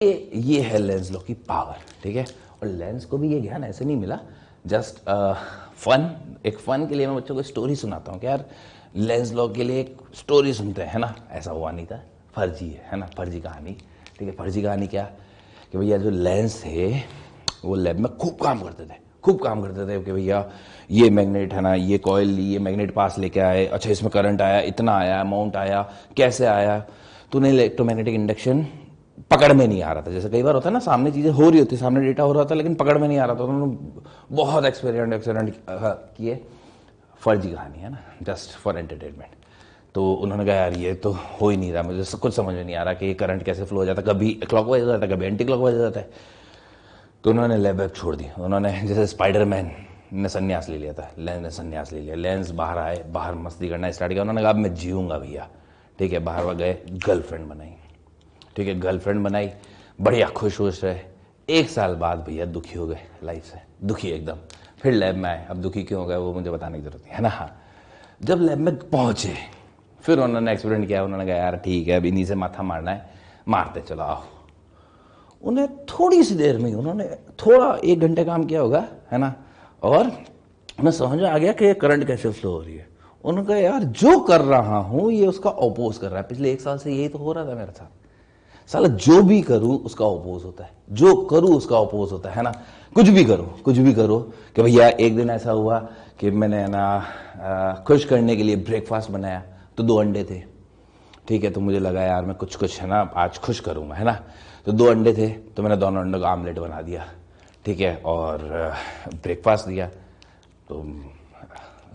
ये है Lenz law की पावर, ठीक है। और लेंस को भी ये ज्ञान ऐसे नहीं मिला, जस्ट फन, एक फन के लिए मैं बच्चों को स्टोरी सुनाता हूँ कि यार लेंस लॉ के लिए एक स्टोरी सुनते हैं, है ना। ऐसा हुआ नहीं था, फर्जी है ना, फर्जी कहानी, ठीक है। फर्जी कहानी क्या कि भैया जो लेंस थे वो लैब में खूब काम करते थे कि भैया ये मैग्नेट है ना, ये कॉइल, ये मैग्नेट पास लेके आए, अच्छा इसमें करंट आया, इतना आया, अमाउंट आया, कैसे आया, तो उन्हें इलेक्ट्रोमैग्नेटिक इंडक्शन पकड़ में नहीं आ रहा था। जैसे कई बार होता है ना, सामने चीजें हो रही होती, सामने डेटा हो रहा था, लेकिन पकड़ में नहीं आ रहा था। उन्होंने बहुत एक्सपेरिमेंट किए। फर्जी कहानी है ना, जस्ट फॉर एंटरटेनमेंट। तो उन्होंने कहा यार ये तो हो ही नहीं रहा, मुझे कुछ समझ में नहीं आ रहा कि ये करंट कैसे फ्लो हो जाता है, कभी क्लॉकवाइज हो जाता है, कभी एंटी क्लॉकवाइज हो जाता है। तो उन्होंने लैब छोड़ दी। उन्होंने जैसे स्पाइडरमैन ने संन्यास ले लिया था, लेंस ने संन्यास ले लिया। लेंस बाहर आए, बाहर मस्ती करना स्टार्ट किया। उन्होंने कहा अब मैं जीऊंगा भैया, ठीक है। बाहर गए, गर्लफ्रेंड बनाई, ठीक है। गर्लफ्रेंड बनाई, बढ़िया खुश रहे। 1 साल बाद भैया दुखी हो गए लाइफ से, दुखी एकदम। फिर लैब में आए। अब दुखी क्यों हो गए वो मुझे बताने की जरूरत नहीं है ना। हाँ, जब लैब में पहुंचे फिर उन्होंने एक्सपेरिमेंट किया। उन्होंने कहा यार ठीक है, अब इन्हीं से माथा मारना है, मारते चलो आओ। उन्हें थोड़ी सी देर में उन्होंने थोड़ा 1 घंटे काम किया होगा, है ना, और उन्हें समझ में आ गया कि करंट कैसे फ्लो हो रही है। उन्होंने कहा यार जो कर रहा हूं ये उसका अपोज कर रहा है। पिछले 1 साल से यही तो हो रहा था मेरे साथ। साला जो भी करूं उसका अपोज होता है, जो करूं उसका अपोज होता है ना। कुछ भी करो कि भैया एक दिन ऐसा हुआ कि मैंने ना खुश करने के लिए ब्रेकफास्ट बनाया, तो 2 अंडे थे, ठीक है। तो मुझे लगा यार मैं कुछ है ना आज खुश करूंगा, है ना। तो 2 अंडे थे, तो मैंने दोनों अंडों का आमलेट बना दिया, ठीक है, और ब्रेकफास्ट दिया। तो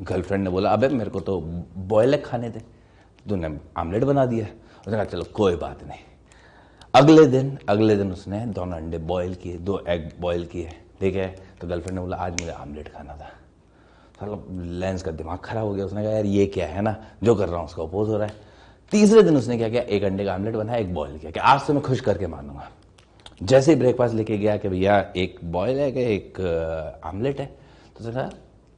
गर्लफ्रेंड ने बोला अबे मेरे को तो बॉयल एग खाने थे, तूने आमलेट बना दिया। उसने कहा चलो कोई बात नहीं। अगले दिन उसने दोनों अंडे बॉयल किए, 2 एग बॉयल किए, ठीक है। तो गर्लफ्रेंड ने बोला आज मुझे आमलेट खाना था। साला लेंस का दिमाग खराब हो गया। उसने कहा यार ये क्या है ना, जो कर रहा हूं उसका अपोज हो रहा है। तीसरे दिन उसने क्या किया, 1 अंडे का आमलेट बनाया, 1 बॉयल किया कि आज तो मैं खुश करके मानूंगा। जैसे ही ब्रेकफास्ट लेके गया कि भैया 1 बॉयल है कि 1 आमलेट है, तो उसने कहा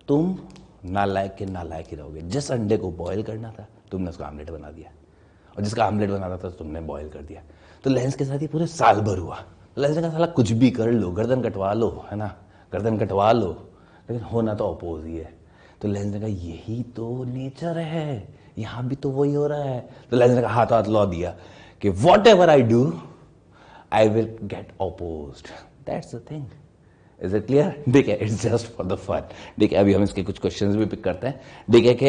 तुम नालायक के नालायक ही रहोगे। जिस अंडे को बॉयल करना था तुमने उसको आमलेट बना दिया, और जिसका आमलेट बनाना था तुमने बॉयल कर दिया। तो लेंस के साथ ही पूरे साल भर हुआ। लेंस ने कहा साला कुछ भी कर लो, गर्दन कटवा लो, है ना, गर्दन कटवा लो, लेकिन होना तो अपोज ही है। तो लेंस ने कहा यही तो नेचर है, यहां भी तो वही हो रहा है। तो लेंस ने कहा हाथ लॉ दिया कि whatever I do I will get opposed, that's the thing. Is it clear? ठीक है, it's just for the fun. ठीक है, अभी हम इसके कुछ क्वेश्चंस भी पिक करते हैं। ठीक है कि